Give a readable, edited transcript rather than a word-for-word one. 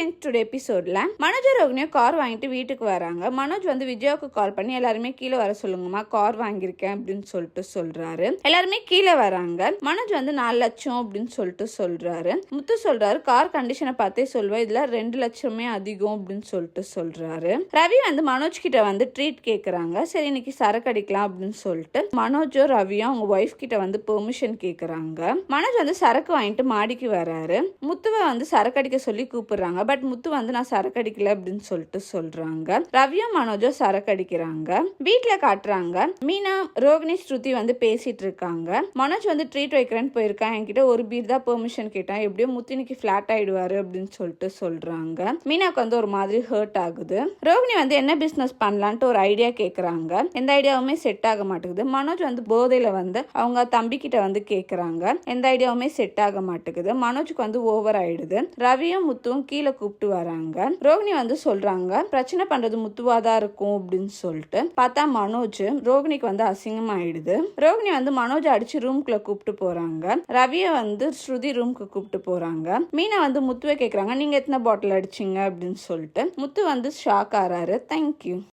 Friends, today எபிசோட்ல Manoj ரோகிணியும் car வாங்கிட்டு வீட்டுக்கு வராங்க. மனோஜ் வந்து விஜயாவுக்கு கால் பண்ணி எல்லாருமே கீழே வர சொல்லுங்கம்மா, கார் வாங்கியிருக்கேன் அப்படின்னு சொல்லிட்டு சொல்றாரு. எல்லாருமே கீழே வராங்க. மனோஜ் வந்து 4 லட்சம் அப்படின்னு சொல்லிட்டு சொல்றாரு. முத்து சொல்றாரு, கார் கண்டிஷனை பார்த்தே சொல்வேன், இதுல 2 லட்சமே அதிகம் அப்படின்னு சொல்லிட்டு சொல்றாரு. ரவி வந்து மனோஜ் கிட்ட வந்து ட்ரீட் கேக்குறாங்க. சரி, இன்னைக்கு சரக்கு அடிக்கலாம் அப்படின்னு சொல்லிட்டு மனோஜோ ரவியும் அவங்க ஒய்ஃப் கிட்ட வந்து பெர்மிஷன் கேக்குறாங்க. மனோஜ் வந்து சரக்கு வாங்கிட்டு மாடிக்கு வராரு. முத்துவை வந்து சரக்கு அடிக்க சொல்லி கூப்பிடுறாங்க. பட் முத்து வந்து நான் சரக்கு அடிக்கல அப்படின்னு சொல்லிட்டு சொல்றாங்க. ரவியும் மனோஜும் சரக்கு அடிக்கிறாங்க. வீட்டுல காட்டுறாங்க. மீனா, ரோகிணி, ஸ்ருதி வந்து பேசிட்டு இருக்காங்க. மனோஜ் வந்து ட்ரீட் வைக்கிறேன்னு போயிருக்கான். என்கிட்ட ஒரு பீர் தான் பெர்மிஷன் கேட்டான், எப்படியோ முத்தினிக்கு பிளாட் ஆயிடுவாரு அப்படின்னு சொல்லிட்டு சொல்றாங்க. மீனாக்கு வந்து ஒரு மாதிரி ஹர்ட் ஆகுது. ரோகிணி வந்து என்ன பிசினஸ் பண்ணலான்ட்டு ஒரு ஐடியா கேக்குறாங்க. எந்த ஐடியாவுமே செட் ஆக மாட்டேங்குது. மனோஜ் வந்து போதையில வந்து அவங்க தம்பி கிட்ட வந்து கேக்குறாங்க. எந்த ஐடியாவுமே செட் ஆக மாட்டேங்குது. மனோஜுக்கு வந்து ஓவர் ஆயிடுது. ரவியும் முத்துவும் கீழே கூப்பிட்டு வராங்க. ரோகிணி வந்து சொல்றாங்க, பிரச்சனை பண்றது முத்துவாதான் இருக்கும் அப்படின்னு சொல்லிட்டு பார்த்தா மனோஜ் ரோகிணிக்கு வந்து அசிங்கமா ஆயிடுது. ரோகிணி வந்து மனோஜ் அடிச்சு ரூம்குள்ள கூப்பிட்டு போறாங்க. ரவிய வந்து ஸ்ருதி ரூம்க்கு கூப்பிட்டு போறாங்க. மீனா வந்து முத்துவை கேக்குறாங்க, நீங்க எத்தனை பாட்டில் அடிச்சீங்க அப்படின்னு சொல்லிட்டு. முத்து வந்து ஷாக் ஆறாரு. தேங்க்யூ.